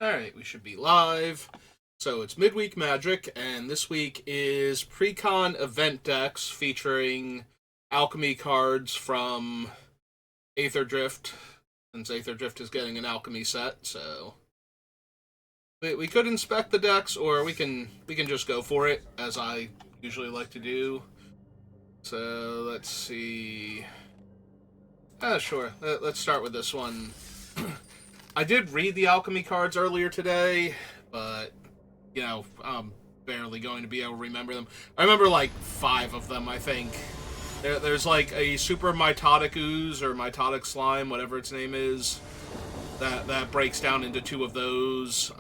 Alright, we should be live. So it's Midweek Magic, and this week is Precon Event Decks featuring alchemy cards from Aether Drift, since Aether Drift is getting an alchemy set, so we could inspect the decks, or we can just go for it, as I usually like to do. So let's see. Sure. Let's start with this one. I did read the alchemy cards earlier today, but, I'm barely going to be able to remember them. I remember, like, 5 of them, I think. There's, like, a super mitotic ooze, or mitotic slime, whatever its name is, that breaks down into 2 of those.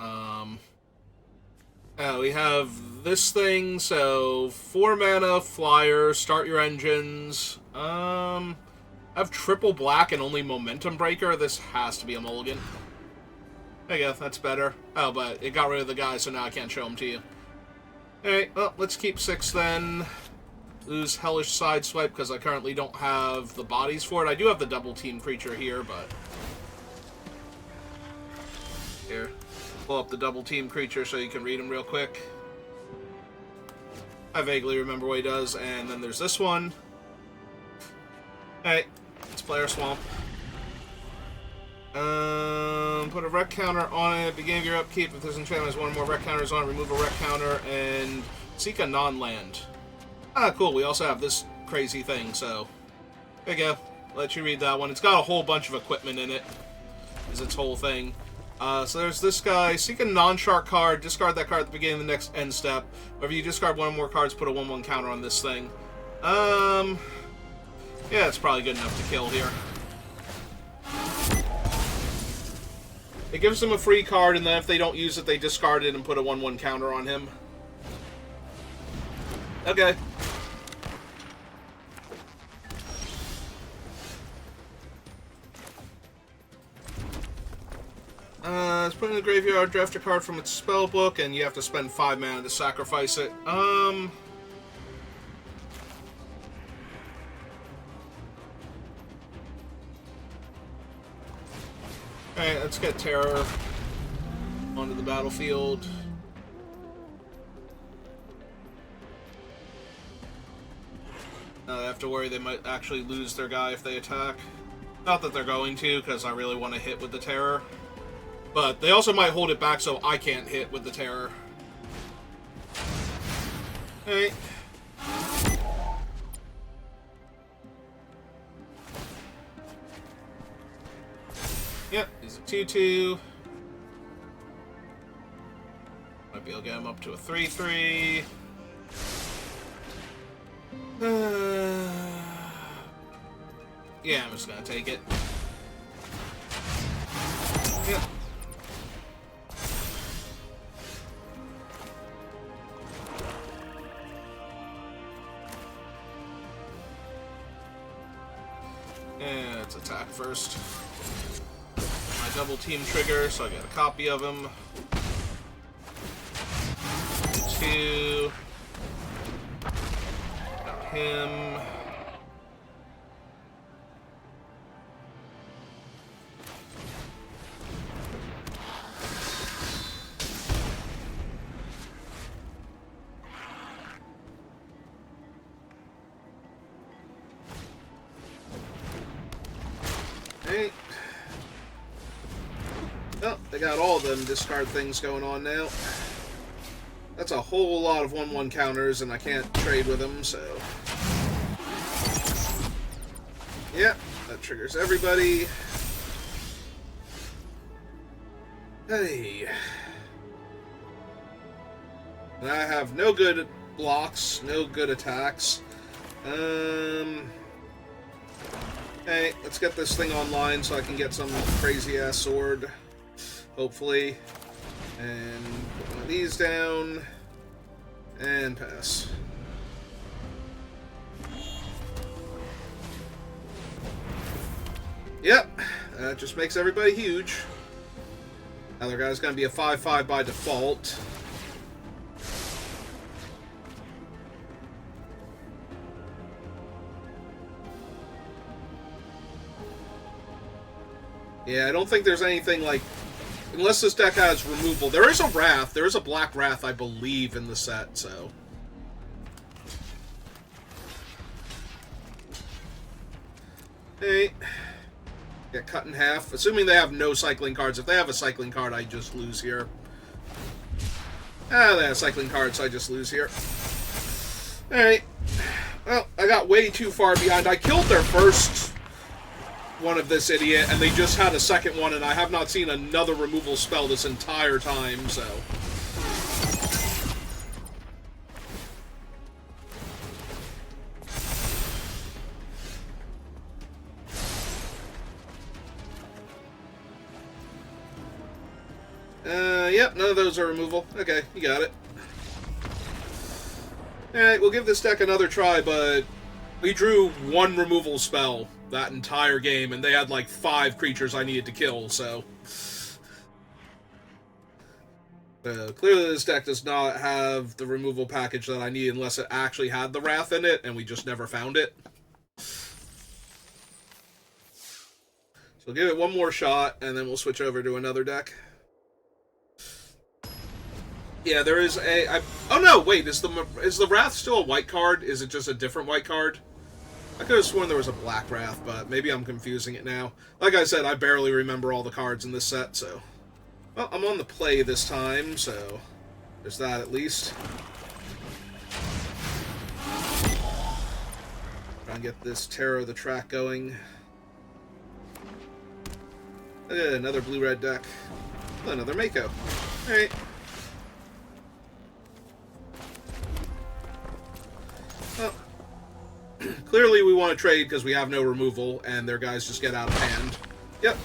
We have this thing, so 4 mana, flyer, start your engines. I have triple black and only momentum breaker. This has to be a mulligan. There you go, that's better. Oh, but it got rid of the guy, so now I can't show him to you. Alright, well, let's keep 6 then. Lose Hellish Sideswipe, because I currently don't have the bodies for it. I do have the double team creature here, but... Here. Pull up the double team creature so you can read him real quick. I vaguely remember what he does, and then there's this one. Alright, let's play our Swamp. Put a rec counter on it. Beginning of your upkeep, if this enchantment has one or more rec counters on it, remove a rec counter and seek a non-land. Ah, cool. We also have this crazy thing, so there you go. Let you read that one. It's got a whole bunch of equipment in it. Is its whole thing. So there's this guy. Seek a non-shark card. Discard that card at the beginning of the next end step. Or if you discard one or more cards, put a 1/1 counter on this thing. Yeah, it's probably good enough to kill here. It gives them a free card, and then if they don't use it, they discard it and put a 1/1 counter on him. Okay. It's put in the graveyard, draft a card from its spell book, and you have to spend 5 mana to sacrifice it. Alright, let's get Terror onto the battlefield. I have to worry they might actually lose their guy if they attack. Not that they're going to, because I really want to hit with the Terror. But they also might hold it back so I can't hit with the Terror. Alright. Yep, he's a 2/2. Might be able to get him up to a 3/3. Yeah, I'm just gonna take it. Yep. And let's attack first. My double team trigger, so I get a copy of him. 2. Got him. Hey. Oh, they got all of them discard things going on now. That's a whole lot of 1/1 counters, and I can't trade with them, so... Yep, that triggers everybody. Hey. And I have no good blocks, no good attacks. Hey, let's get this thing online so I can get some crazy-ass sword. Hopefully. And put one of these down. And pass. Yep, that just makes everybody huge. Other guy's gonna be a 5/5 by default. Yeah, I don't think there's anything, like, Unless this deck has removal. There is a Wrath. There is a black Wrath, I believe, in the set, so... Hey. Get cut in half. Assuming they have no cycling cards. If they have a cycling card, I just lose here. Ah, they have cycling cards, so I just lose here. Alright. Well, I got way too far behind. I killed their first one of this idiot, and they just had a second one, and I have not seen another removal spell this entire time, so... Yep, none of those are removal. Okay, you got it. Alright, we'll give this deck another try, but we drew one removal spell that entire game, and they had like 5 creatures I needed to kill, so... clearly this deck does not have the removal package that I need unless it actually had the Wrath in it, and we just never found it. So we'll give it one more shot, and then we'll switch over to another deck. Yeah, there is a... oh no, wait, is the Wrath still a white card? Is it just a different white card? I could have sworn there was a black Wrath, but maybe I'm confusing it now. Like I said, I barely remember all the cards in this set, so... Well, I'm on the play this time, so... there's that at least. Try and get this Terror of the Track going. Another blue-red deck. Another Mako. Alright. Well, clearly we want to trade because we have no removal, and their guys just get out of hand. Yep.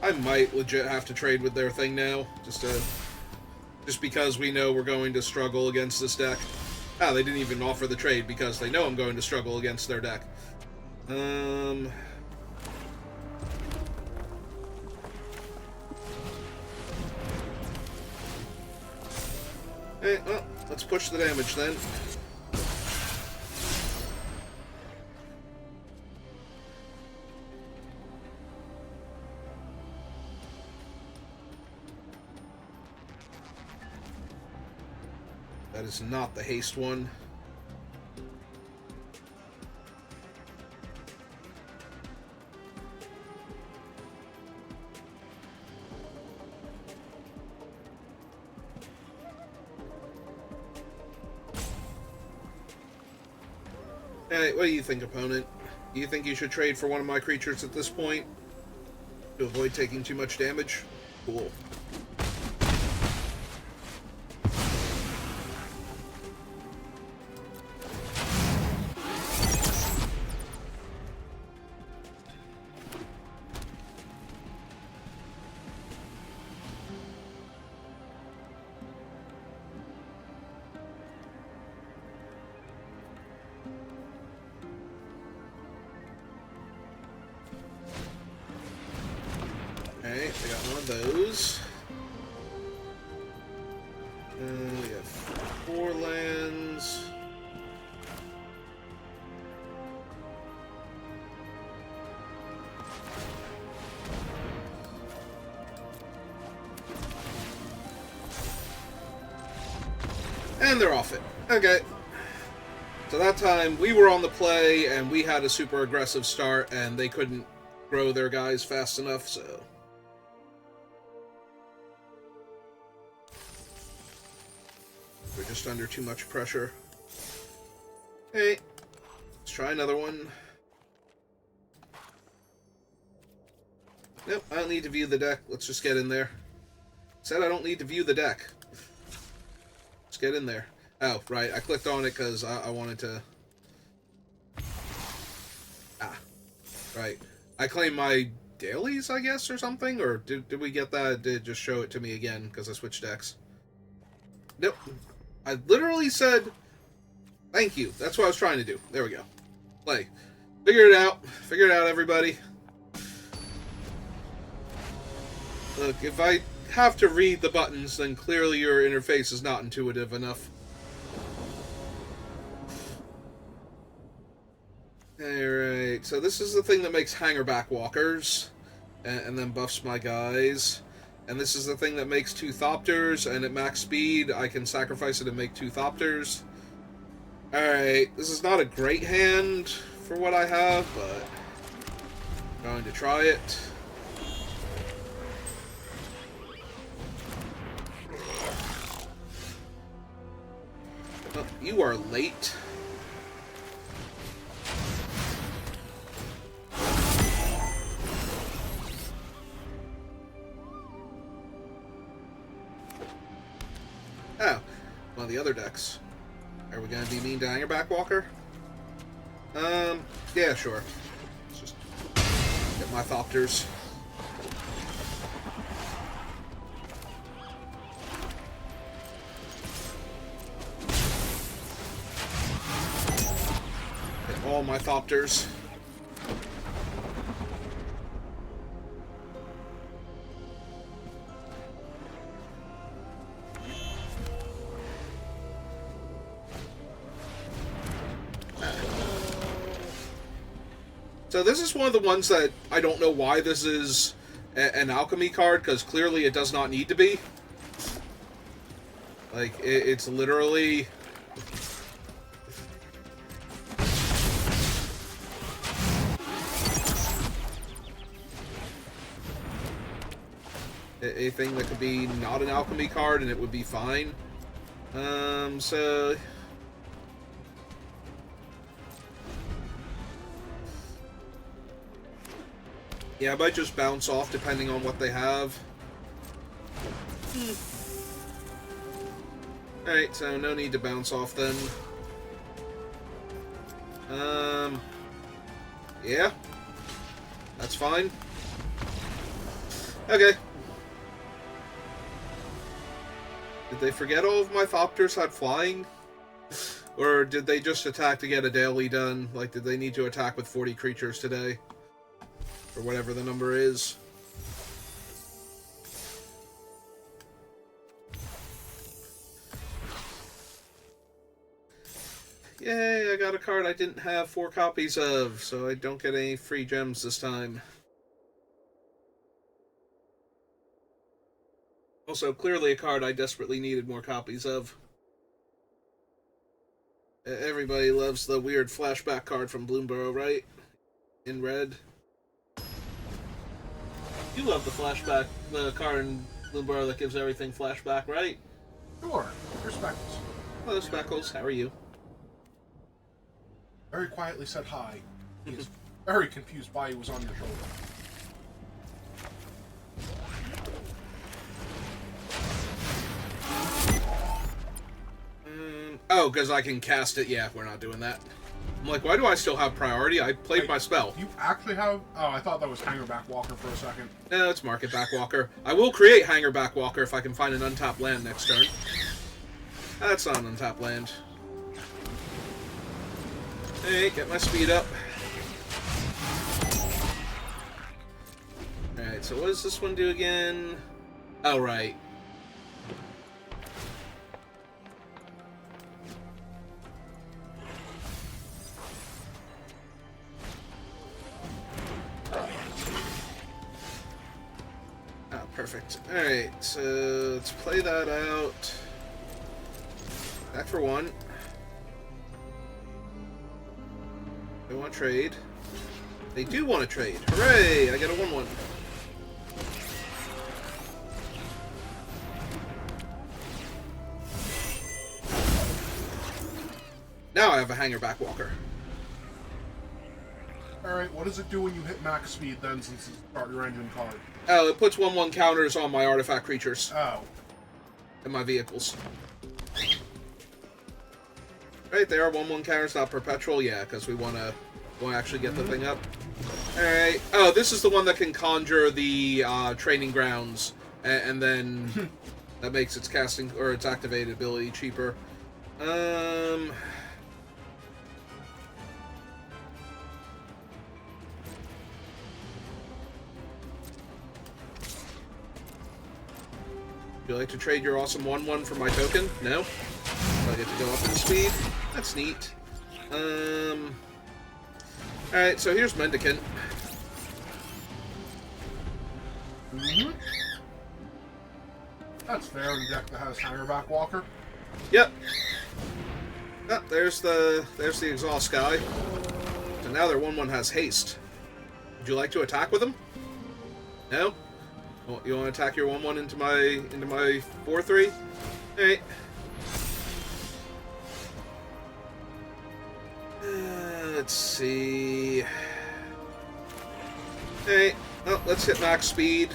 I might legit have to trade with their thing now, just because we know we're going to struggle against this deck. Ah, they didn't even offer the trade because they know I'm going to struggle against their deck. Hey, well, let's push the damage then. That is not the haste one. Hey, what do you think, opponent? Do you think you should trade for one of my creatures at this point to avoid taking too much damage? Cool. Okay, I got one of those. We got 4 lands. And they're off it. Okay. So that time, we were on the play, and we had a super aggressive start, and they couldn't grow their guys fast enough, so... we're just under too much pressure. Hey, let's try another one. Nope, I don't need to view the deck. Let's just get in there. Said I don't need to view the deck. Let's get in there. Oh, right, I clicked on it because I wanted to... Ah, right. I claimed my dailies, I guess, or something? Or did we get that? Did it just show it to me again because I switched decks? Nope. I literally said, thank you. That's what I was trying to do. There we go. Play. Figure it out. Figure it out, everybody. Look, if I have to read the buttons, then clearly your interface is not intuitive enough. Alright, so this is the thing that makes hangerback walkers, and then buffs my guys. And this is the thing that makes 2 Thopters, and at max speed, I can sacrifice it and make 2 Thopters. Alright, this is not a great hand for what I have, but I'm going to try it. Oh, you are late. Oh, one of the other decks. Are we gonna be mean to Hangerback Walker? Yeah, sure. Let's just get my Thopters. Get all my Thopters. So this is one of the ones that I don't know why this is an alchemy card, because clearly it does not need to be. Like, it's literally... a thing that could be not an alchemy card and it would be fine. So... yeah, I might just bounce off depending on what they have. Alright, so no need to bounce off then. Yeah. That's fine. Okay. Did they forget all of my Thopters had flying? Or did they just attack to get a daily done? Like, did they need to attack with 40 creatures today? Or whatever the number is. Yay, I got a card I didn't have 4 copies of, so I don't get any free gems this time. Also, clearly a card I desperately needed more copies of. Everybody loves the weird flashback card from Bloomburrow, right? In red. You love the flashback, the card in Bloomburrow that gives everything flashback, right? Sure. Here's Speckles. Hello, Speckles. How are you? Very quietly said hi. He's very confused why he was on your shoulder. Oh, because I can cast it. Yeah, we're not doing that. I'm like, why do I still have priority? I played my spell. You actually have... oh, I thought that was Hangerback Walker for a second. No, it's Marketback Walker. I will create Hangerback Walker if I can find an untapped land next turn. That's not an untapped land. Hey, get my speed up. Alright, so what does this one do again? Oh, right. Perfect. Alright, so let's play that out. Back for 1. They want to trade. They do want to trade. Hooray! I get a 1/1. Now I have a Hangerback Walker. Alright, what does it do when you hit max speed then, since it's start your engine card? Oh, it puts 1/1 counters on my artifact creatures. Oh. And my vehicles. Right there, 1/1 counters, not perpetual. Yeah, because we want to actually get the thing up. Alright. Oh, this is the one that can conjure the training grounds, and then that makes its casting or its activated ability cheaper. Would you like to trade your awesome 1/1 for my token? No? So I get to go up in speed. That's neat. Alright, so here's Mendicant. That's fair in a deck that has Hangerback Walker. Yep. Oh, there's the exhaust guy. So now their 1/1 has haste. Would you like to attack with him? No? Well, you want to attack your 1/1 into my 4/3? Alright. Let's see. Alright. Well, let's hit max speed.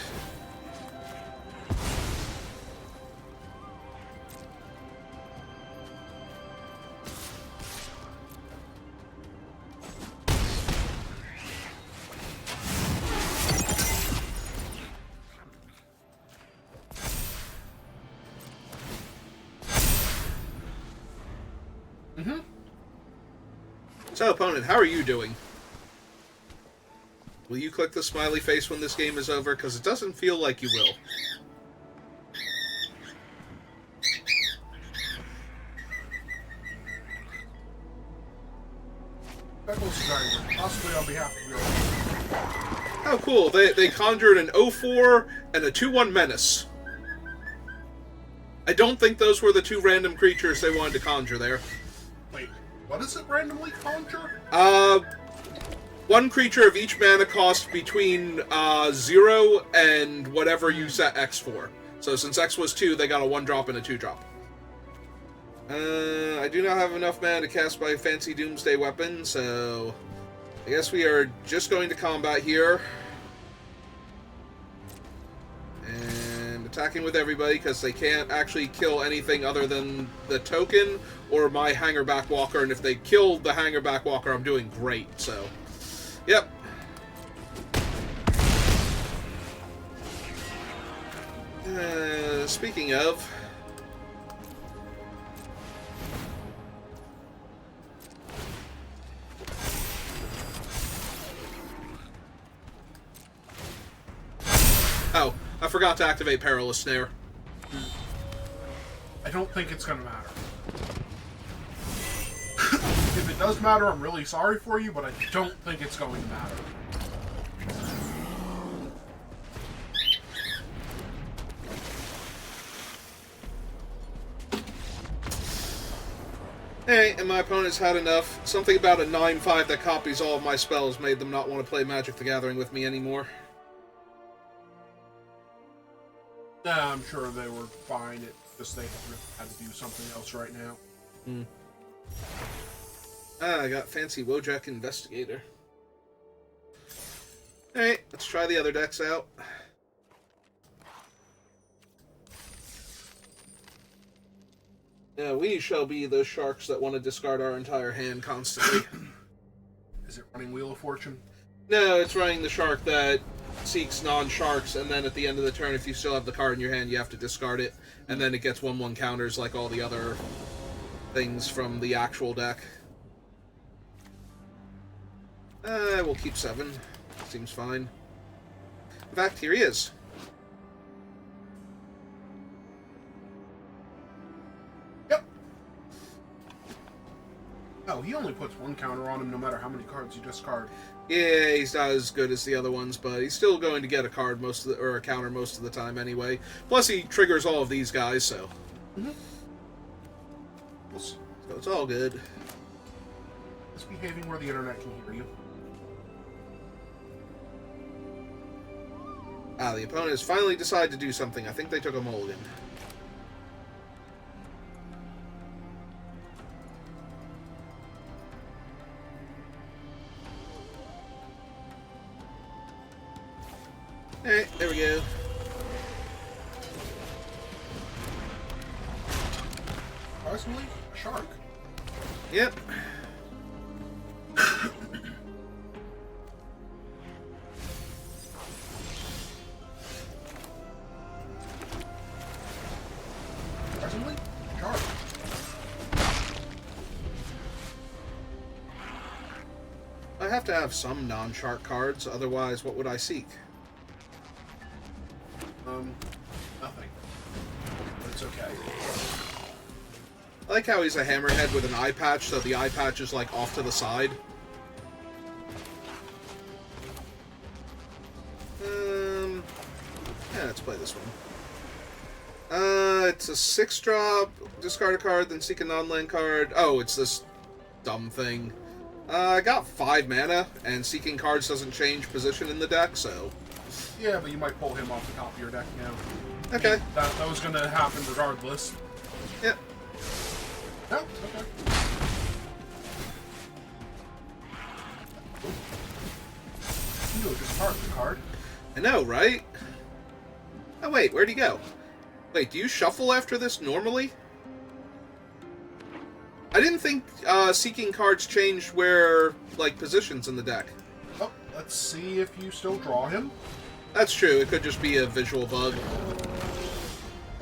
So, opponent, how are you doing? Will you click the smiley face when this game is over? Because it doesn't feel like you will. Possibly on behalf of your... Oh, cool. They conjured an 0/4 and a 2/1 Menace. I don't think those were the two random creatures they wanted to conjure there. Wait, what is it randomly conjure? One creature of each mana cost between 0 and whatever you set X for. So since X was 2, they got a 1-drop and a 2-drop. I do not have enough mana to cast my fancy Doomsday weapon, so I guess we are just going to combat here. And attacking with everybody, because they can't actually kill anything other than the token or my Hangerback Walker, and if they kill the Hangerback Walker, I'm doing great, so... Yep. Speaking of... Oh, I forgot to activate Perilous Snare. I don't think it's gonna matter. If it does matter, I'm really sorry for you, but I don't think it's going to matter. Hey, and my opponent's had enough. Something about a 9/5 that copies all of my spells made them not want to play Magic the Gathering with me anymore. Nah, I'm sure they were fine. It's just they had to do something else right now. I got fancy Wojak Investigator. Alright, let's try the other decks out. Yeah, we shall be the sharks that want to discard our entire hand constantly. Is it running Wheel of Fortune? No, it's running the shark that seeks non-sharks, and then at the end of the turn, if you still have the card in your hand, you have to discard it, and then it gets 1/1 counters like all the other things from the actual deck. We'll keep 7. Seems fine. In fact, here he is. Yep. Oh, he only puts 1 counter on him no matter how many cards you discard. Yeah, he's not as good as the other ones, but he's still going to get a card or a counter most of the time anyway. Plus, he triggers all of these guys, so. So it's all good. Misbehaving where the internet can hear you. The opponent has finally decided to do something. I think they took a mulligan. Alright, there we go. Surprisingly, a shark. Yep. Surprisingly, shark. I have to have some non-shark cards, otherwise what would I seek? Nothing. it's okay. I like how he's a hammerhead with an eye patch, so the eye patch is, like, off to the side. Yeah, let's play this one. It's a 6-drop, discard a card, then seek a non-land card. Oh, it's this dumb thing. I got 5 mana, and seeking cards doesn't change position in the deck, so... Yeah, but you might pull him off the top of your deck now. Okay. That was going to happen regardless. Yep. Oh, okay. You discard the card. I know, right? Oh, wait, where'd he go? Wait, do you shuffle after this normally? I didn't think seeking cards changed where, like, positions in the deck. Oh, let's see if you still draw him. That's true, it could just be a visual bug.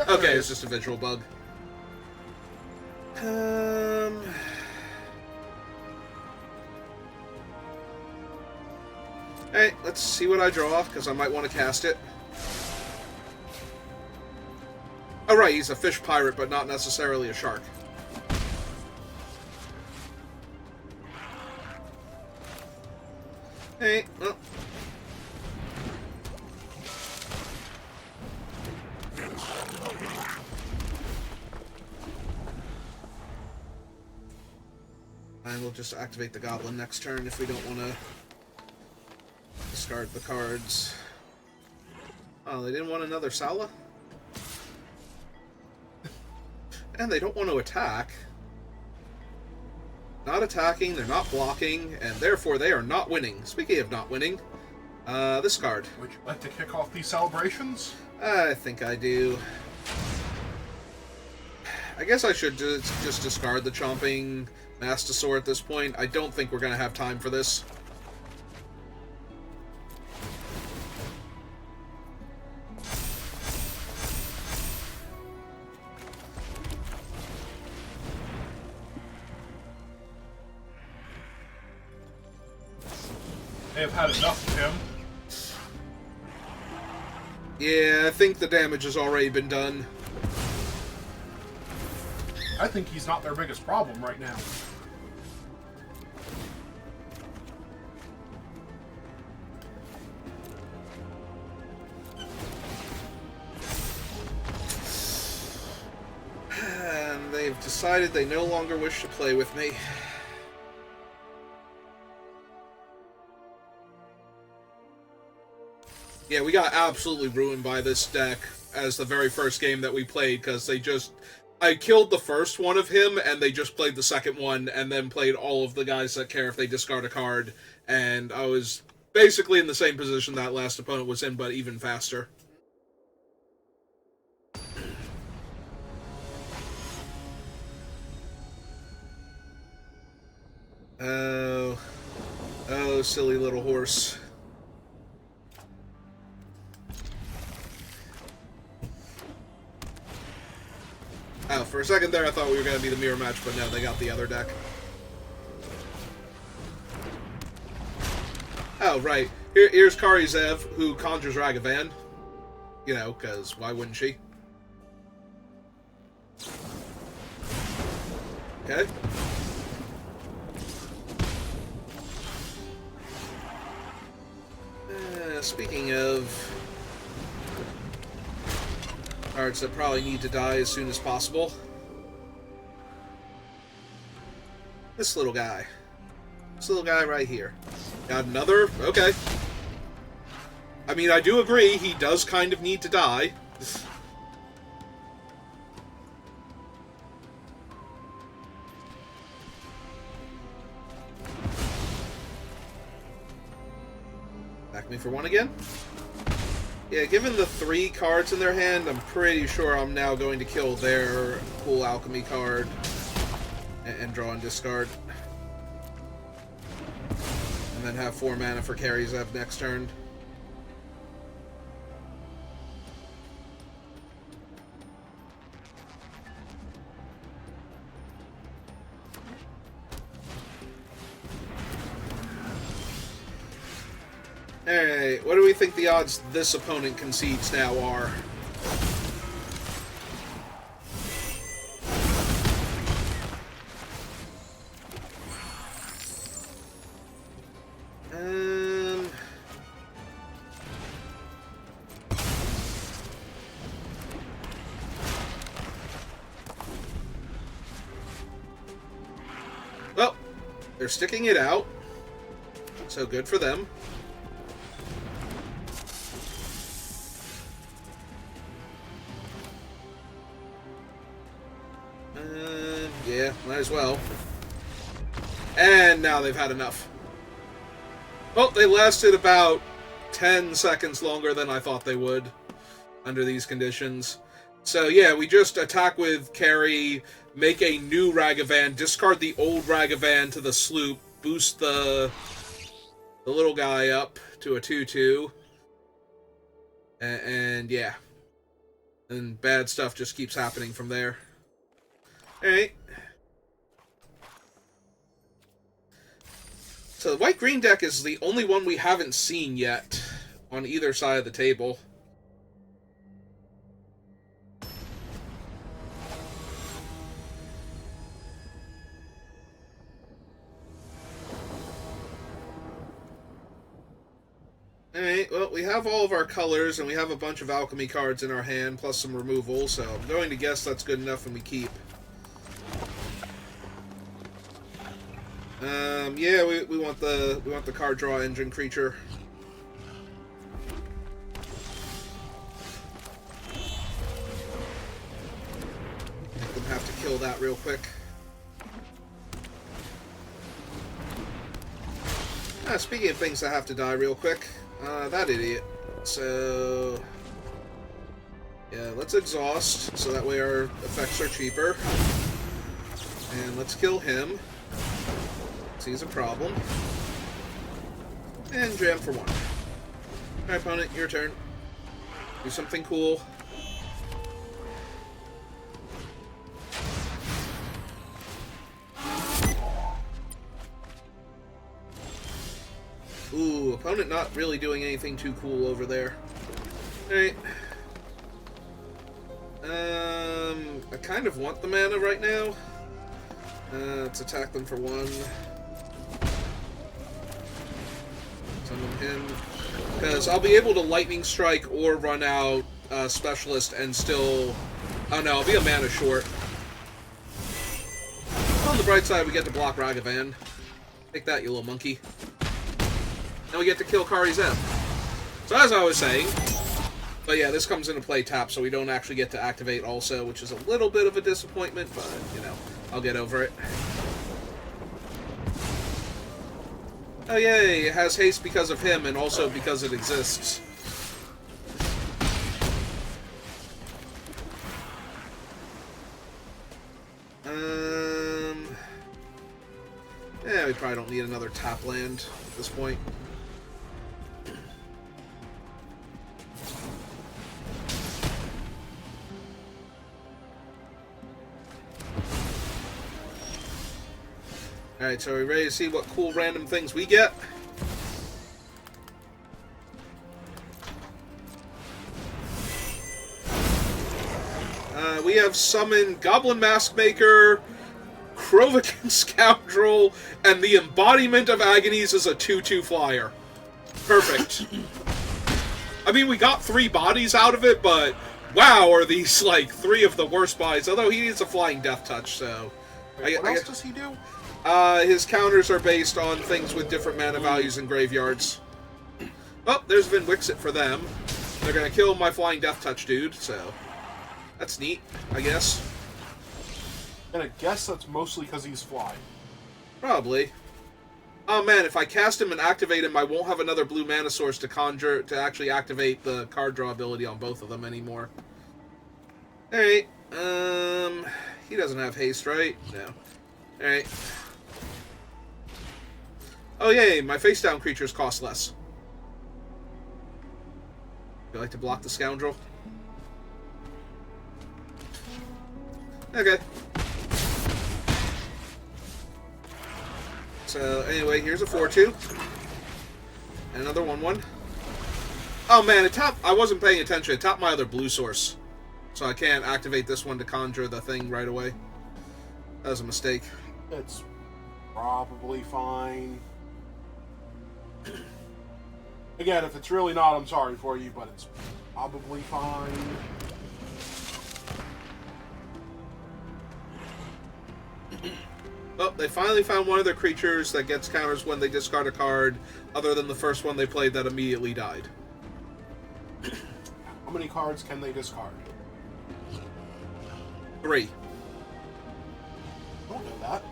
Okay, it's just a visual bug. Hey, let's see what I draw, because I might want to cast it. Oh, right, he's a fish pirate, but not necessarily a shark. Hey, well. And we'll just activate the goblin next turn if we don't want to discard the cards. Oh, they didn't want another Sala? And they don't want to attack. Not attacking, they're not blocking, and therefore they are not winning. Speaking of not winning, this card. Would you like to kick off these celebrations? I think I do. I guess I should just discard the Chomping Mastosaur at this point. I don't think we're going to have time for this. They have had enough of him. Yeah, I think the damage has already been done. I think he's not their biggest problem right now. And they've decided they no longer wish to play with me. Yeah, we got absolutely ruined by this deck as the very first game that we played, because they just... I killed the first one of him, and they just played the second one, and then played all of the guys that care if they discard a card, and I was basically in the same position that last opponent was in, but even faster. Oh... Oh, silly little horse. Oh, for a second there I thought we were going to be the mirror match, but no, they got the other deck. Oh, right. Here's Kari Zev, who conjures Ragavan. You know, because why wouldn't she? Okay. Speaking of cards that probably need to die as soon as possible. This little guy. This little guy right here. Got another? Okay. I mean, I do agree, he does kind of need to die. Back me for one again? Yeah, given the 3 cards in their hand, I'm pretty sure I'm now going to kill their cool alchemy card and draw and discard. And then have 4 mana for Kari Zev next turn. Alright, what do we think the odds this opponent concedes now are? They're sticking it out. So good for them. Yeah, might as well. And now they've had enough. Well, they lasted about 10 seconds longer than I thought they would under these conditions. So yeah, we just attack with carry, make a new Ragavan, discard the old Ragavan to the sloop, boost the little guy up to a 2/2. And yeah. And bad stuff just keeps happening from there. Alright. So the white-green deck is the only one we haven't seen yet on either side of the table. Alright, well, we have all of our colors, and we have a bunch of alchemy cards in our hand, plus some removal, so I'm going to guess that's good enough and we keep. Yeah, we want the card draw engine creature. Make them have to kill that real quick. Speaking of things that have to die real quick, that idiot. So yeah, let's exhaust so that way our effects are cheaper. And let's kill him. He's a problem. And jam for 1. Alright, opponent, your turn. Do something cool. Ooh, opponent not really doing anything too cool over there. Alright. I kind of want the mana right now. Let's attack them for 1. Summon him. Because I'll be able to Lightning Strike or run out Specialist and still... Oh no, I'll be a mana short. On the bright side, we get to block Ragavan. Take that, you little monkey. And we get to kill Kari's M. So as I was saying... But yeah, this comes into play tap, so we don't actually get to activate also, which is a little bit of a disappointment, but, you know, I'll get over it. Oh yay, it has haste because of him, and also because it exists. Yeah, we probably don't need another tap land at this point. Alright, so are we ready to see what cool random things we get? We have summoned Goblin Maskmaker, Krovikan Scoundrel, and the Embodiment of Agonies as a 2/2 flyer. Perfect. I mean, we got 3 bodies out of it, but wow, are these, like, 3 of the worst bodies. Although he needs a Flying Death Touch, so... Wait, what else does he do? His counters are based on things with different mana values in graveyards. Oh, there's Vin Wixit for them. They're gonna kill my Flying Death Touch dude, so... That's neat, I guess. And I guess that's mostly because he's flying. Probably. Oh man, if I cast him and activate him, I won't have another blue mana source to actually activate the card draw ability on both of them anymore. Alright, he doesn't have haste, right? No. Alright. Oh yay, my face down creatures cost less. You like to block the scoundrel? Okay. So, anyway, here's a 4/2. And another 1/1. Oh man, I wasn't paying attention. It tapped my other blue source. So I can't activate this one to conjure the thing right away. That was a mistake. It's probably fine. Again, if it's really not, I'm sorry for you, but it's probably fine. Oh, they finally found one of their creatures that gets counters when they discard a card, other than the first one they played that immediately died. How many cards can they discard? 3. I don't know that.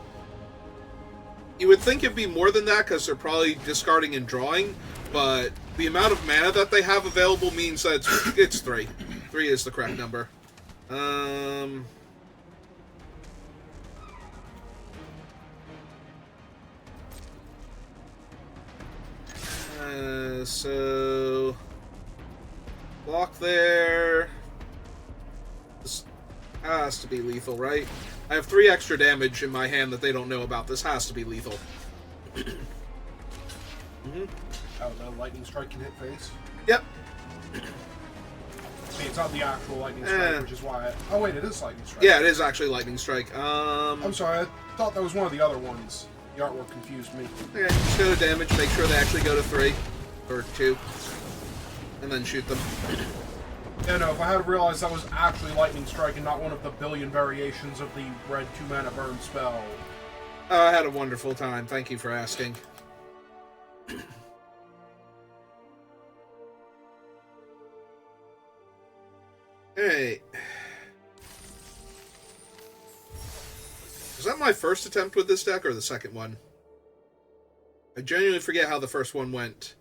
You would think it'd be more than that because they're probably discarding and drawing, but the amount of mana that they have available means that it's 3. 3 is the correct number. So block there. This has to be lethal, right? I have 3 extra damage in my hand that they don't know about. This has to be lethal. Oh, the lightning strike can hit face? Yep. See, it's not the actual lightning strike, which is why oh, wait, it is lightning strike. Yeah, it is actually lightning strike. I'm sorry, I thought that was one of the other ones. The artwork confused me. Okay, just go to damage, make sure they actually go to 3. Or 2. And then shoot them. Yeah, no, if I had realized that was actually lightning strike and not one of the billion variations of the red 2-mana burn spell. I had a wonderful time. Thank you for asking. Hey. Was that my first attempt with this deck or the second one? I genuinely forget how the first one went.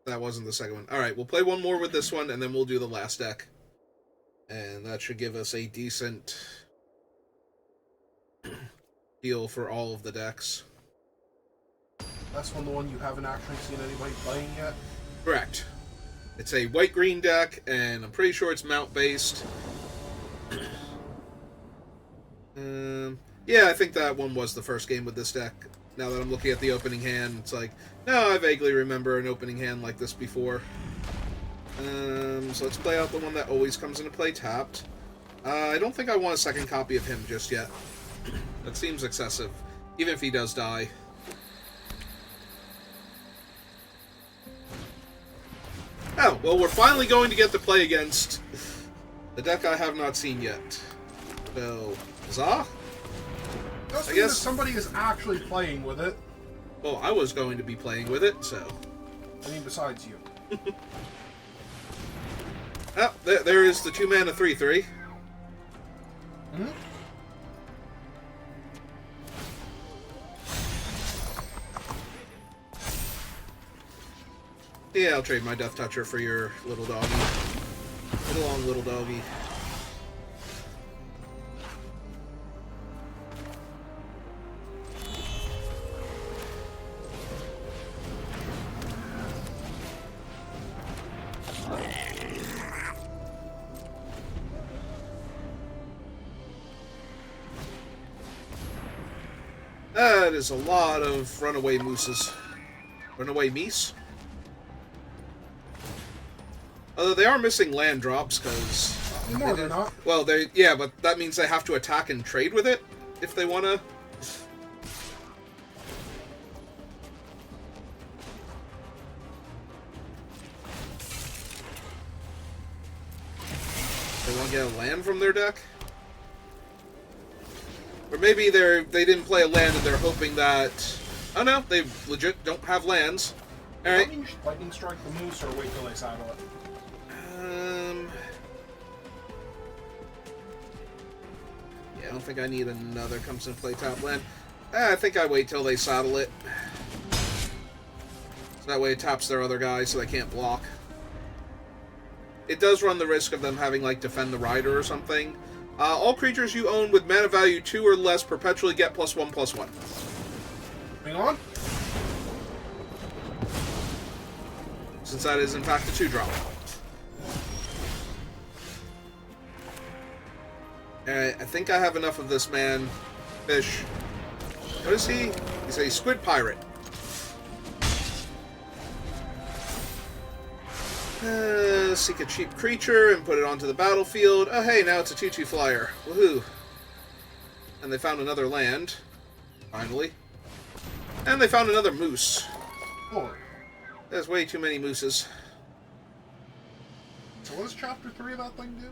That wasn't the second one. Alright, we'll play one more with this one, and then we'll do the last deck. And that should give us a decent deal for all of the decks. That's the one you haven't actually seen anybody playing yet? Correct. It's a white-green deck, and I'm pretty sure it's mount-based. Yeah, I think that one was the first game with this deck. Now that I'm looking at the opening hand, it's like, no, I vaguely remember an opening hand like this before. So let's play out the one that always comes into play tapped. I don't think I want a second copy of him just yet. That seems excessive, even if he does die. Oh, well, we're finally going to get to play against the deck I have not seen yet. So, huzzah? Just I guess somebody is actually playing with it. Well, I was going to be playing with it, so... I mean, besides you. Oh, there is the 2-mana 3/3. Hmm? Yeah, I'll trade my Death Toucher for your little doggy. Get along, little doggy. That is a lot of runaway mooses. Runaway meese? Although they are missing land drops, because... Anymore, they're not. Well, yeah, but that means they have to attack and trade with it, if they want to. They want to get a land from their deck? Or maybe they didn't play a land and they're hoping that... Oh no, they legit don't have lands. Alright. Lightning strike the moose or wait till they saddle it? Yeah, I don't think I need another comes in play top land. I think I wait till they saddle it. So that way it taps their other guys so they can't block. It does run the risk of them having, like, defend the rider or something. All creatures you own with mana value 2 or less perpetually get +1/+1. Hang on. Since that is, in fact, a 2-drop. Alright, I think I have enough of this man. Fish. What is he? He's a squid pirate. Seek a cheap creature and put it onto the battlefield. Oh, hey, now it's a 2/2 flyer. Woohoo. And they found another land. Finally. And they found another moose. Lord. There's way too many mooses. So what does Chapter 3 of that thing do?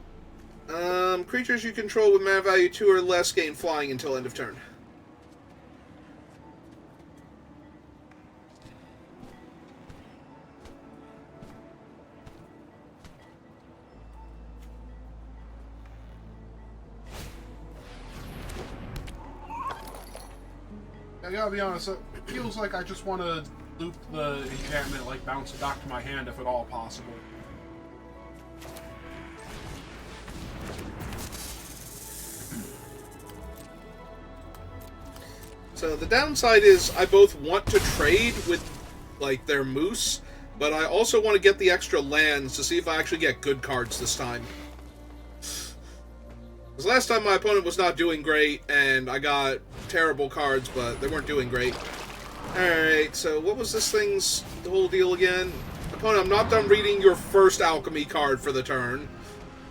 Creatures you control with mana value 2 or less gain flying until end of turn. I gotta be honest, it feels like I just want to loop the enchantment, like bounce it back to my hand if at all possible. So the downside is I both want to trade with, like, their moose, but I also want to get the extra lands to see if I actually get good cards this time. Because last time my opponent was not doing great, and I got terrible cards, but they weren't doing great. Alright, so what was this thing's the whole deal again? Opponent, I'm not done reading your first alchemy card for the turn.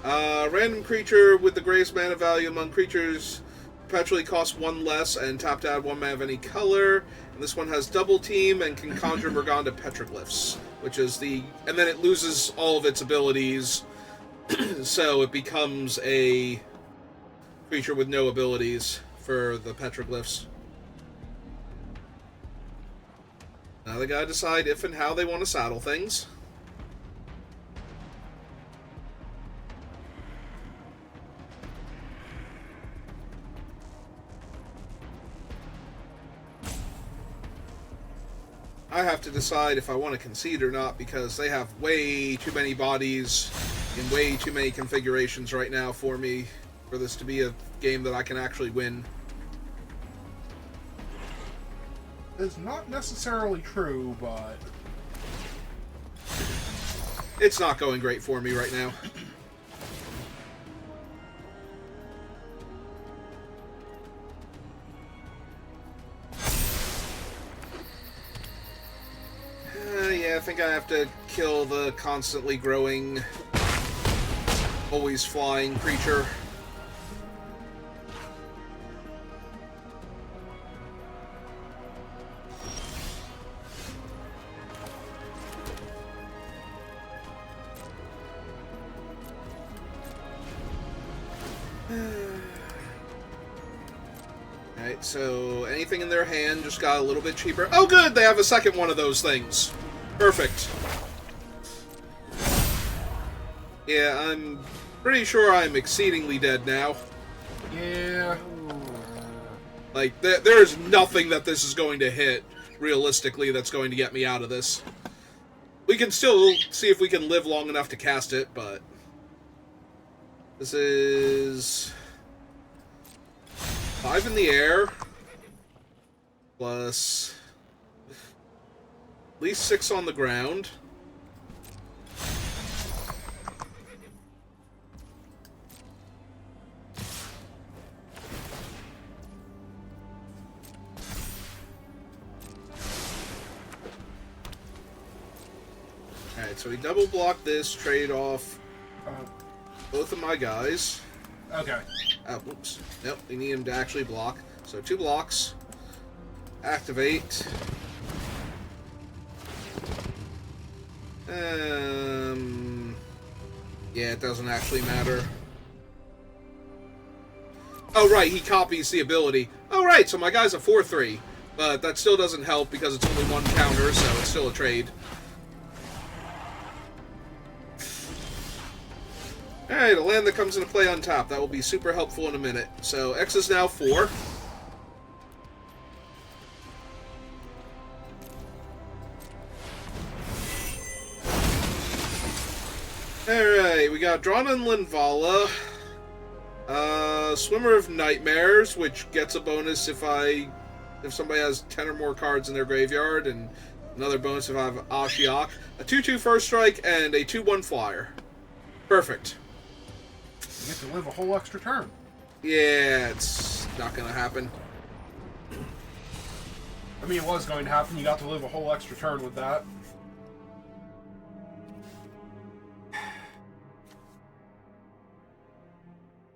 Random creature with the greatest mana value among creatures perpetually costs 1 less and tap to add 1 mana of any color. And this one has double team and can conjure Morgana petroglyphs, which is the... And then it loses all of its abilities, so it becomes a creature with no abilities for the petroglyphs. Now they gotta decide if and how they want to saddle things. I have to decide if I want to concede or not, because they have way too many bodies in way too many configurations right now for me, for this to be a game that I can actually win. It's not necessarily true, but... It's not going great for me right now. Yeah, I think I have to kill the constantly growing, always flying creature. Alright, so anything in their hand just got a little bit cheaper. Oh good, they have a second one of those things. Perfect. Yeah, I'm pretty sure I'm exceedingly dead now. Yeah. Like, there's nothing that this is going to hit, realistically, that's going to get me out of this. We can still see if we can live long enough to cast it, but... This is... 5 in the air, plus at least 6 on the ground. Alright, so we double block this, trade off both of my guys. Okay. Oh, whoops. Nope, we need him to actually block. So 2 blocks. Activate. Yeah, it doesn't actually matter. Oh, right, he copies the ability. Oh, right, so my guy's a 4-3. But that still doesn't help because it's only 1 counter, so it's still a trade. Alright, a land that comes into play on top. That will be super helpful in a minute. So, X is now 4. Alright, we got Drana and Linvala. Swimmer of Nightmares, which gets a bonus if somebody has 10 or more cards in their graveyard, and another bonus if I have Ashiok. A 2/2 first strike, and a 2/1 flyer. Perfect. You get to live a whole extra turn. Yeah, it's not gonna happen. I mean, it was going to happen. You got to live a whole extra turn with that.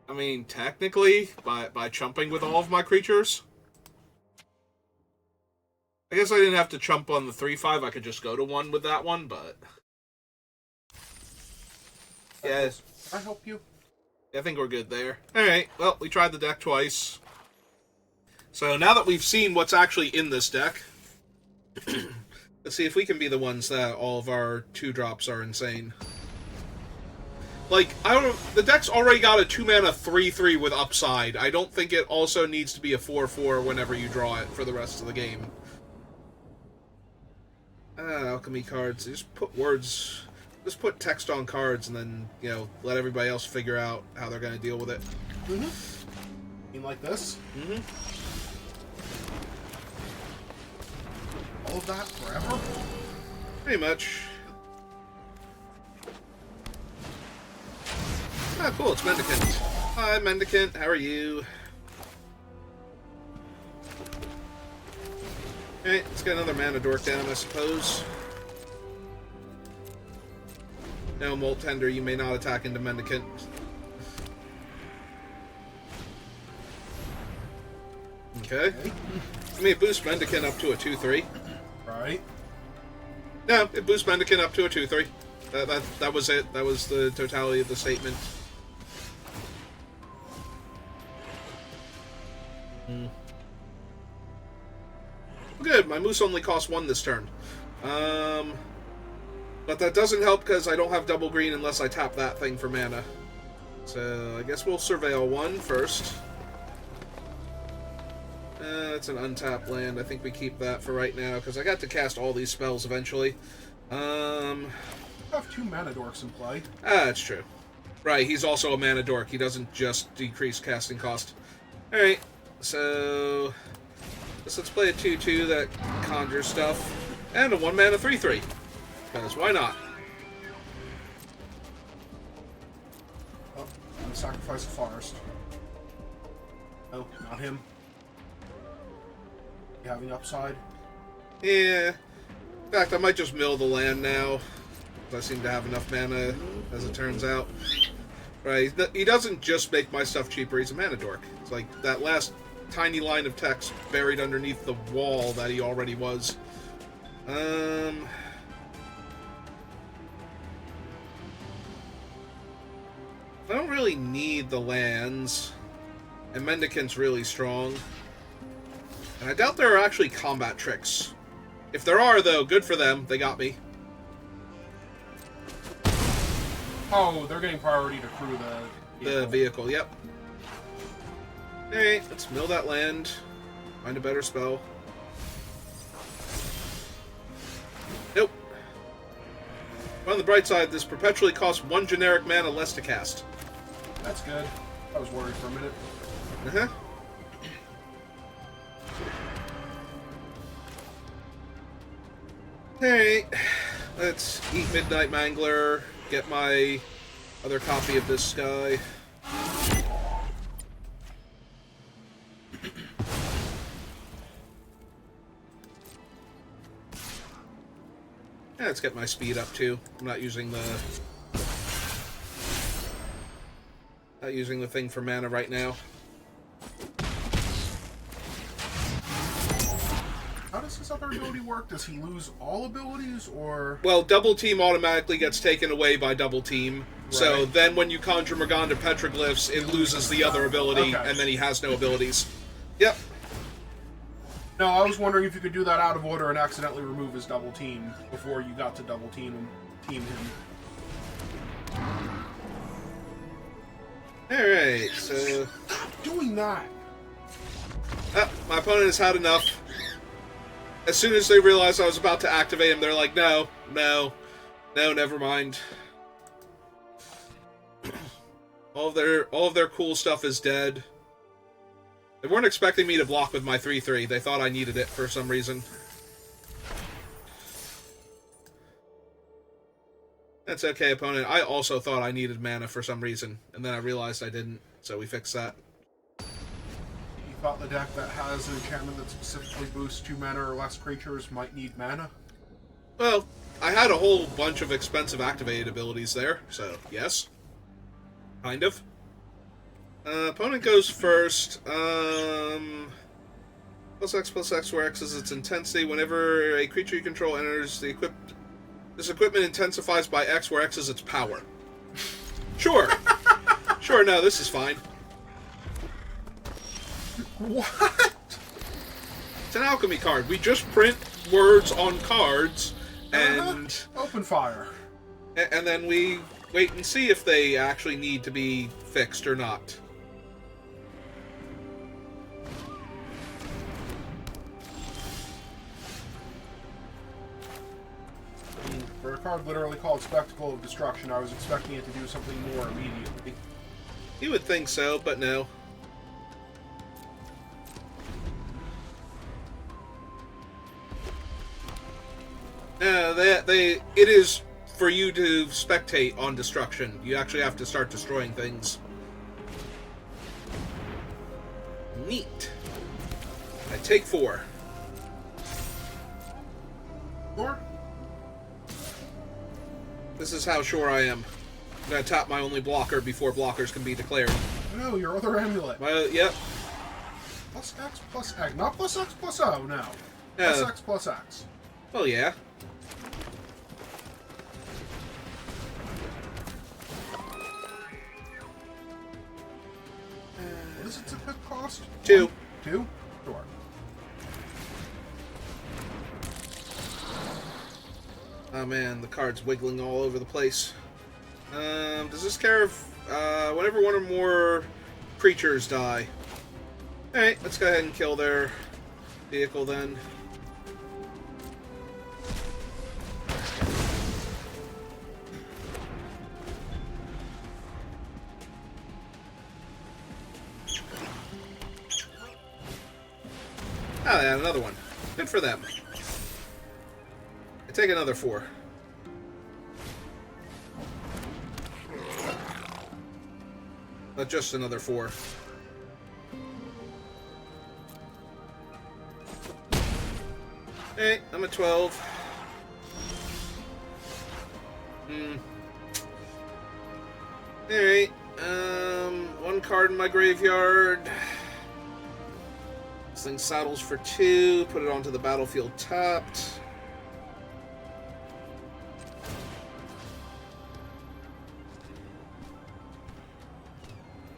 I mean, technically, by chumping with all of my creatures. I guess I didn't have to chump on the 3/5. I could just go to 1 with that one, but... Yeah. Can I help you? I think we're good there. Alright, well, we tried the deck twice. So now that we've seen what's actually in this deck, let's see if we can be the ones that all of our 2-drops are insane. Like, I don't know, the deck's already got a 2-mana 3/3 with upside. I don't think it also needs to be a 4/4 whenever you draw it for the rest of the game. Alchemy cards. Just put words... Just put text on cards and then, you know, let everybody else figure out how they're going to deal with it. Mm-hmm. You mean like this? Mm-hmm. All of that forever? Pretty much. Ah, cool, it's Mendicant. Hi, Mendicant, how are you? Alright, let's get another mana dork down, I suppose. No, Molt Tender, you may not attack into Mendicant. Okay. I mean, it boosts Mendicant up to a 2/3. Right. No, it boosts Mendicant up to a 2/3. That was it. That was the totality of the statement. Good, my Moose only costs 1 this turn. But that doesn't help because I don't have double green unless I tap that thing for mana. So I guess we'll Surveil 1 first. It's an untapped land. I think we keep that for right now because I got to cast all these spells eventually. I have 2 mana dorks in play. That's true. Right, he's also a mana dork. He doesn't just decrease casting cost. Alright, so let's play a 2/2 that conjures stuff. And a 1-mana 3/3. Because why not? Oh, I'm gonna sacrifice a forest. Oh, not him. You having upside? Yeah. In fact, I might just mill the land now. I seem to have enough mana, as it turns out. Right, he doesn't just make my stuff cheaper, he's a mana dork. It's like that last tiny line of text buried underneath the wall that he already was. I don't really need the lands, and Mendicant's really strong. And I doubt there are actually combat tricks. If there are, though, good for them. They got me. Oh, they're getting priority to crew The vehicle, yep. Alright, let's mill that land. Find a better spell. Nope. On the bright side, this perpetually costs 1 generic mana less to cast. That's good. I was worried for a minute. Uh-huh. Alright. Let's eat Midnight Mangler, get my other copy of this Sky. Yeah, let's get my speed up too. I'm not using the thing for mana right now. How does his other ability work? Does he lose all abilities, or...? Well, Double Team automatically gets taken away by Double Team. Right. So then when you conjure Maganda Petroglyphs, it loses the other ability, and then he has no abilities. Yep. No, I was wondering if you could do that out of order and accidentally remove his Double Team before you got to Double Team him. Alright, so... Stop doing that! My opponent has had enough. As soon as they realized I was about to activate him, they're like, no, never mind. All of their cool stuff is dead. They weren't expecting me to block with my 3/3. They thought I needed it for some reason. That's okay, opponent. I also thought I needed mana for some reason, and then I realized I didn't, so we fixed that. You thought the deck that has an enchantment that specifically boosts 2 mana or less creatures might need mana? Well, I had a whole bunch of expensive activated abilities there, so yes. Kind of. Opponent goes first. +X/+X, where X is its intensity. Whenever a creature you control enters the this equipment intensifies by X, where X is its power. Sure. Sure, no, this is fine. What? It's an alchemy card. We just print words on cards, and... Open fire. And then we wait and see if they actually need to be fixed or not. For a card literally called Spectacle of Destruction, I was expecting it to do something more immediately. You would think so, but no. It is for you to spectate on destruction. You actually have to start destroying things. Neat. I take 4. 4? This is how sure I am. I'm gonna tap my only blocker before blockers can be declared. No, your other amulet. Yep. Plus X plus X. Not plus X plus O, no. Plus X plus X. Well, yeah. What is it to pick cost? 2. 2? Sure. Oh man, the card's wiggling all over the place. Does this care if whenever one or more creatures die? Alright, let's go ahead and kill their vehicle then. Ah, they had another one. Good for them. I take another 4. But just another 4. Hey, I'm at 12. Alright, one card in my graveyard. This thing saddles for 2, put it onto the battlefield tapped.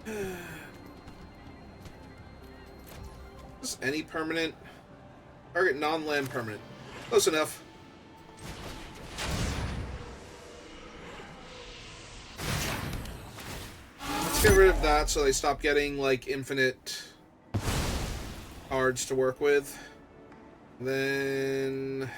Is this any permanent? Target non-land permanent. Close enough. Let's get rid of that so they stop getting, like, infinite cards to work with. Then...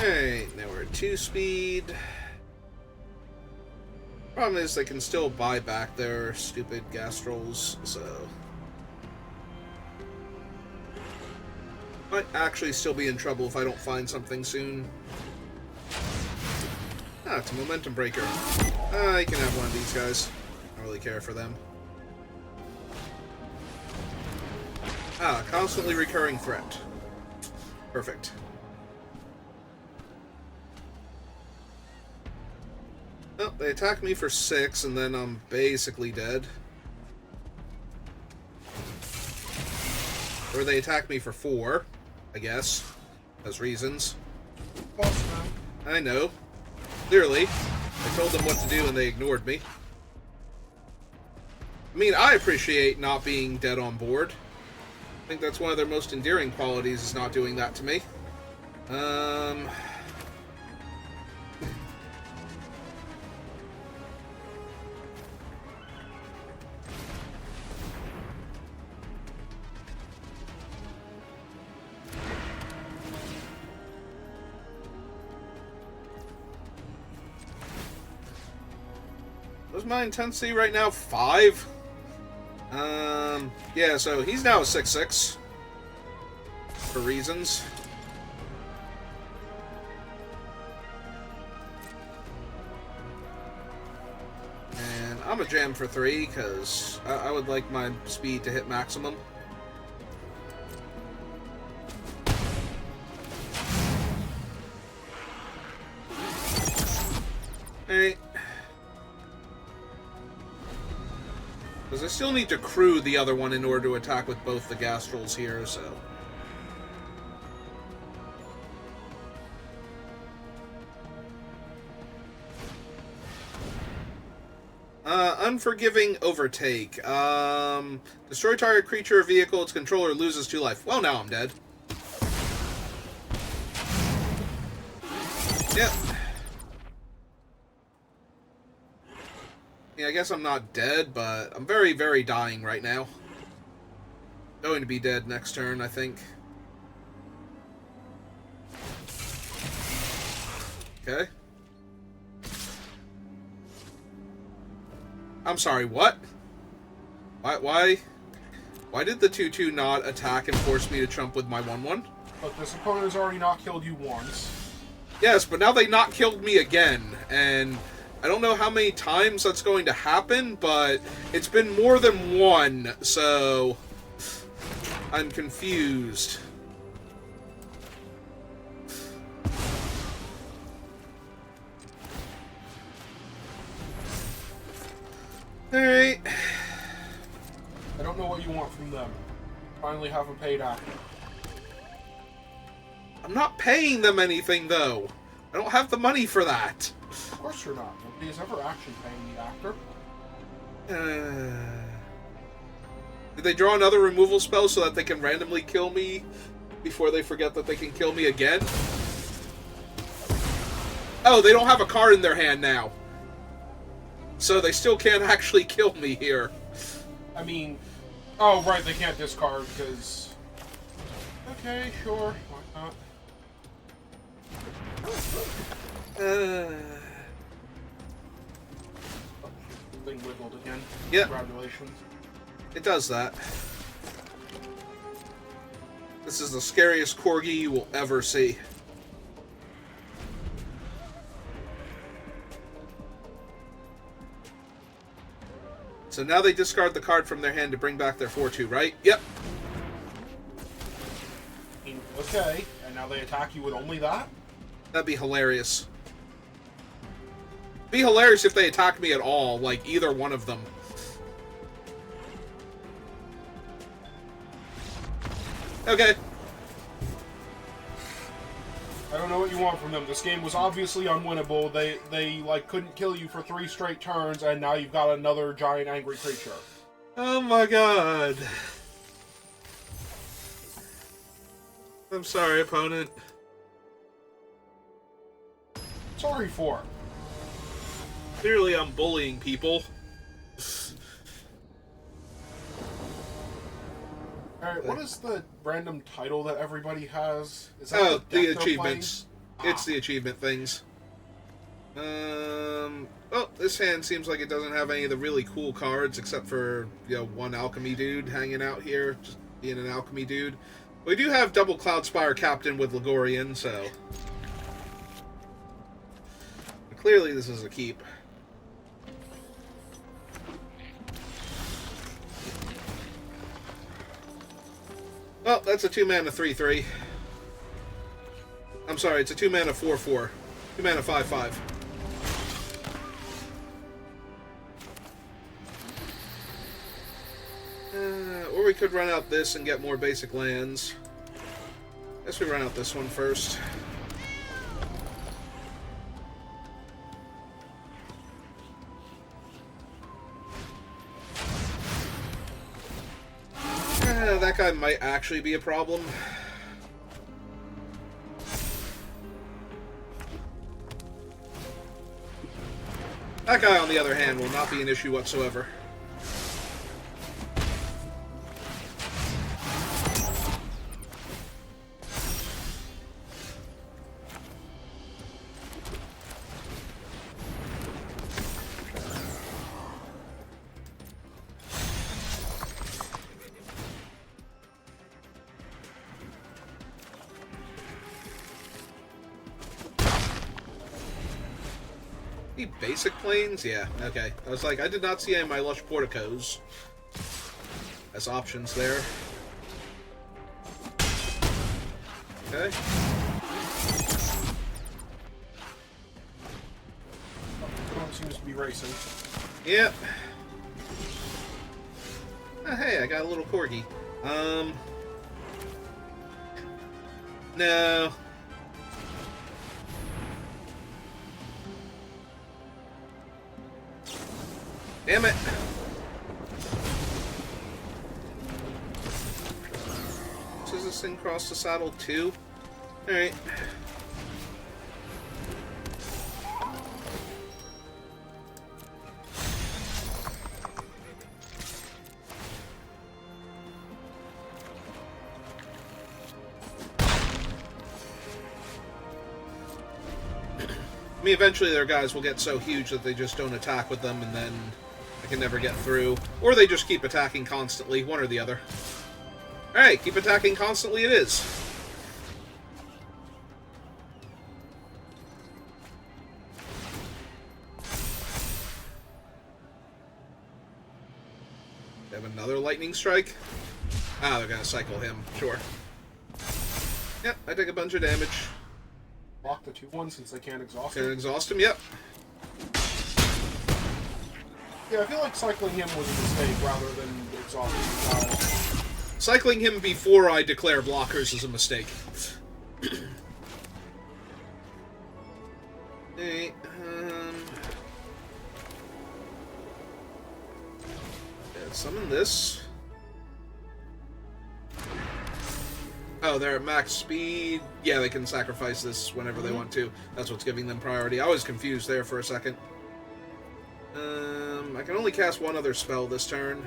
Alright, now we're at 2 speed. Problem is they can still buy back their stupid gas trolls, so... Might actually still be in trouble if I don't find something soon. Ah, it's a momentum breaker. You can have one of these guys. I don't really care for them. Ah, constantly recurring threat. Perfect. Oh, they attack me for 6, and then I'm basically dead. Or they attack me for 4, I guess. As reasons. I know. Clearly. I told them what to do and they ignored me. I mean, I appreciate not being dead on board. I think that's one of their most endearing qualities, is not doing that to me. What's my intensity right now? 5? Yeah, so he's now a 6/6. For reasons. And I'm a jam for 3, because I would like my speed to hit maximum. Alright. Because I still need to crew the other one in order to attack with both the Gastrals here, so... Unforgiving Overtake. Destroy target creature or vehicle, its controller loses 2 life. Well, now I'm dead. Yep. Yeah, I guess I'm not dead, but I'm very, very dying right now. Going to be dead next turn, I think. Okay. I'm sorry, what? Why did the 2/2 not attack and force me to chump with my 1/1? But this opponent has already not killed you once. Yes, but now they not killed me again, and I don't know how many times that's going to happen, but it's been more than one, so I'm confused. Alright. I don't know what you want from them. Finally have a paid actor. I'm not paying them anything, though. I don't have the money for that. Of course you're not. Nobody is ever actually paying the actor. Did they draw another removal spell so that they can randomly kill me before they forget that they can kill me again? Oh, they don't have a card in their hand now. So they still can't actually kill me here. I mean... Oh, right, they can't discard because... Okay, sure. Why not? Thing wiggled again. Yep. Congratulations. It does that. This is the scariest corgi you will ever see. So now they discard the card from their hand to bring back their 4/2, right? Yep. Okay, and now they attack you with only that? That'd be hilarious. Be hilarious if they attack me at all, like either one of them. Okay. I don't know what you want from them. This game was obviously unwinnable. They like couldn't kill you for 3 straight turns, and now you've got another giant angry creature. Oh my god. I'm sorry, opponent. Sorry for. Clearly I'm bullying people. Alright, what is the random title that everybody has? Is that Oh, the deck they're achievements. playing? It's the achievement things. Oh, this hand seems like it doesn't have any of the really cool cards, except for, you know, one alchemy dude hanging out here, just being an alchemy dude. We do have double Cloudspire Captain with Ligorian, so... Clearly this is a keep. Well, that's a 2-mana 3/3. I'm sorry, it's a 2-mana 4/4. 2-mana 5/5. Or we could run out this and get more basic lands. Guess we run out this one first. That guy might actually be a problem. That guy, on the other hand, will not be an issue whatsoever. Any basic planes? Yeah, okay. I was like, I did not see any of my lush porticos as options there. Okay. be racing. Yep. Oh, hey, I got a little corgi. No. Damn it. Does this thing cross the saddle too? Alright. I mean, eventually their guys will get so huge that they just don't attack with them, and then I can never get through. Or they just keep attacking constantly, one or the other. Alright, keep attacking constantly it is. They have another lightning strike? Ah, they're gonna cycle him, sure. Yep, I take a bunch of damage. Block the 2-1 since they can't exhaust Can him. exhaust him, yep. Yeah, I feel like cycling him was a mistake rather than exhausting the guy. Cycling him before I declare blockers is a mistake. Hey, yeah, summon this. Oh, they're at max speed. Yeah, they can sacrifice this whenever they want to. That's what's giving them priority. I was confused there for a second. I can only cast one other spell this turn.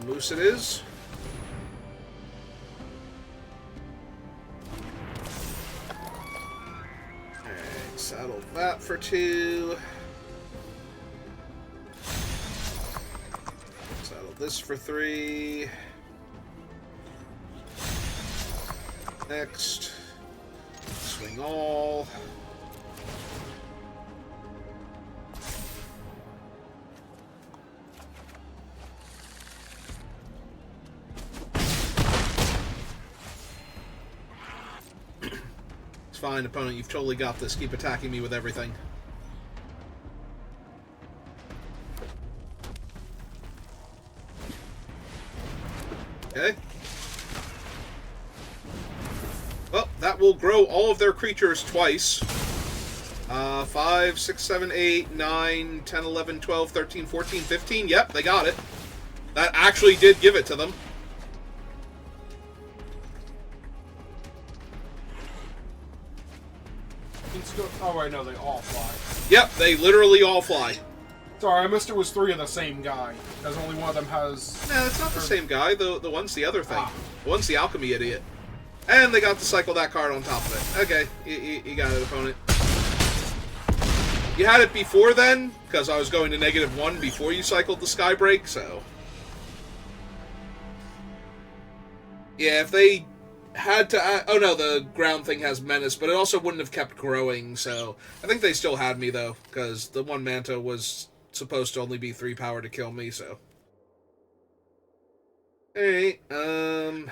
Moose it is. Alright, saddle that for 2. Saddle this for 3. Next. Swing all. It's fine, opponent. You've totally got this. Keep attacking me with everything. Okay. Well, that will grow all of their creatures twice. 5, 6, 7, 8, 9, 10, 11, 12, 13, 14, 15. Yep, they got it. That actually did give it to them. Oh, right, no, they all fly. Yep, they literally all fly. Sorry, I missed it was 3 of the same guy, as only one of them has... Nah, it's not the same guy. The one's the other thing. Ah. The one's the alchemy idiot. And they got to cycle that card on top of it. Okay, you got it, opponent. You had it before then, because I was going to -1 before you cycled the Skybreak, so... Yeah, if they had to... Oh no, the ground thing has Menace, but it also wouldn't have kept growing, so... I think they still had me, though, because the one Manta was supposed to only be 3 power to kill me, so... Alright, I'm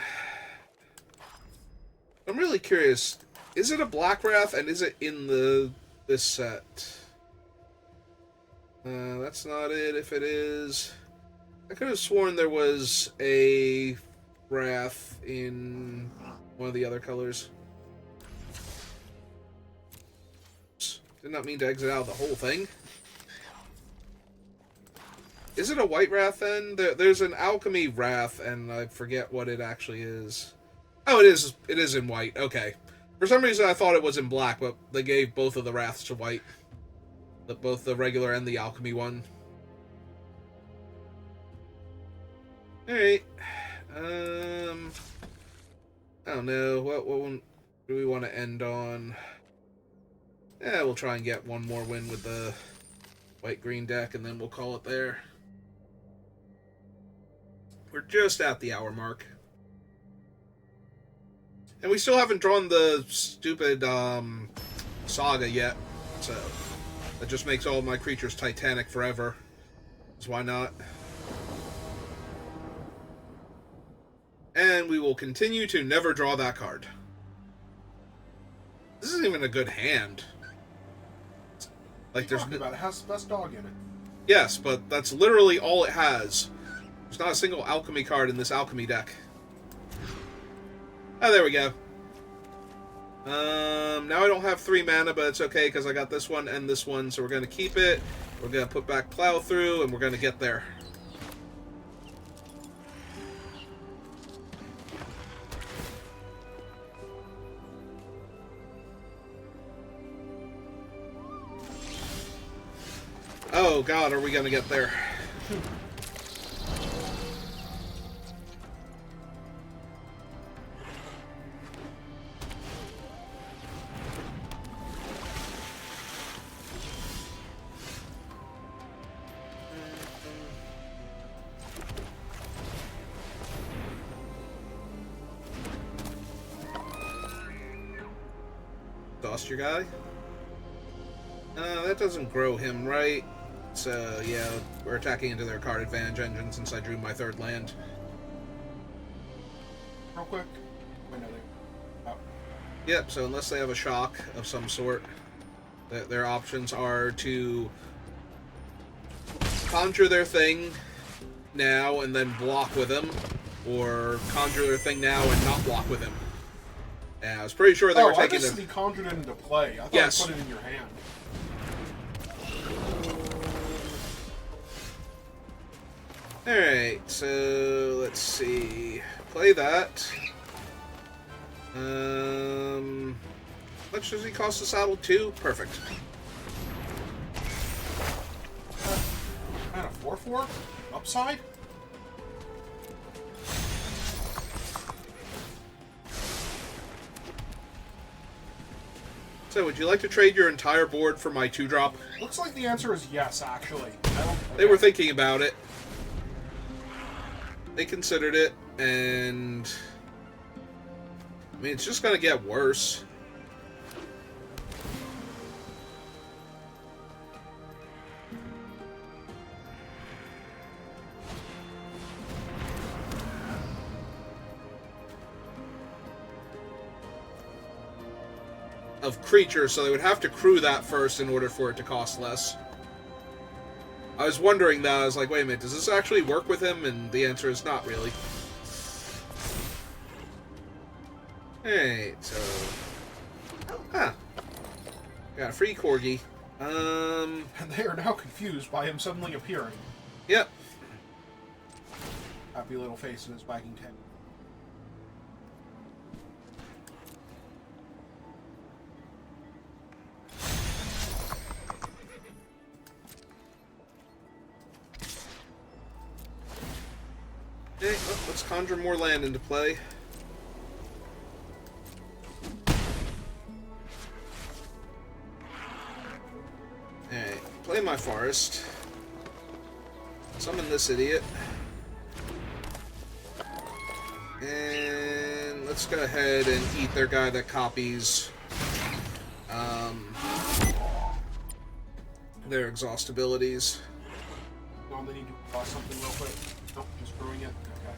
really curious. Is it a Black Wrath, and is it in this set? That's not it, if it is. I could have sworn there was a Wrath in one of the other colors. Did not mean to exit out of the whole thing. Is it a White Wrath, then? There's an Alchemy Wrath, and I forget what it actually is. Oh, it is in white. Okay. For some reason, I thought it was in black, but they gave both of the Wraths to white. Both the regular and the alchemy one. Alright. I don't know. What one do we want to end on? Yeah, we'll try and get one more win with the white-green deck, and then we'll call it there. We're just at the hour mark. And we still haven't drawn the stupid saga yet, so that just makes all of my creatures Titanic forever. So why not? And we will continue to never draw that card. This isn't even a good hand. Like, there's Talking about it has the best dog in it. Yes, but that's literally all it has. There's not a single alchemy card in this alchemy deck. Oh, there we go. Now I don't have 3 mana, but it's okay because I got this one and this one, so we're going to keep it. We're going to put back Plow Through, and we're going to get there. Oh god, are we going to get there? Exhaust your guy? That doesn't grow him, right? So, yeah, we're attacking into their card advantage engine since I drew my 3rd land. Real quick. Wait, no, they... Oh. Yep, so unless they have a shock of some sort, their options are to conjure their thing now and then block with him, or conjure their thing now and not block with him. Yeah, I was pretty sure they were taking I just conjured it into play. I thought Yes. you put it in your hand. Alright, so let's see. Play that. How much does he cost to saddle? 2? Perfect. And a 4/4? Upside? So, would you like to trade your entire board for my 2-drop? Looks like the answer is yes, actually. They were thinking about it. They considered it, and I mean, it's just gonna get worse. Of creatures, so they would have to crew that first in order for it to cost less. I was wondering that. I was like, wait a minute, does this actually work with him? And the answer is not really. Alright, so... Ah. Got a free Corgi. And they are now confused by him suddenly appearing. Yep. Happy little face in his wagging tail. Okay, well, let's conjure more land into play. Alright, play my forest. Summon this idiot. And let's go ahead and eat their guy that copies their exhaust abilities. No, they need to buy something real quick. Nope, just brewing it. Okay.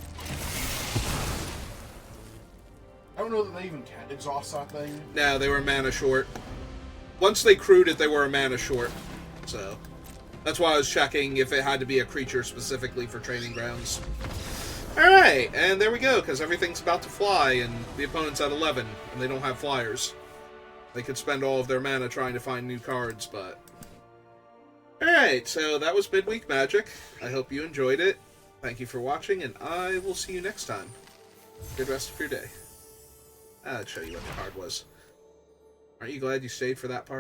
I don't know that they even can exhaust that thing. No, they were mana short. Once they crewed it, they were a mana short. So, that's why I was checking if it had to be a creature specifically for training grounds. Alright, and there we go, because everything's about to fly, and the opponent's at 11, and they don't have flyers. They could spend all of their mana trying to find new cards, but... Alright, so that was Midweek Magic. I hope you enjoyed it. Thank you for watching, and I will see you next time. Good rest of your day. I'll show you what the card was. Aren't you glad you stayed for that part?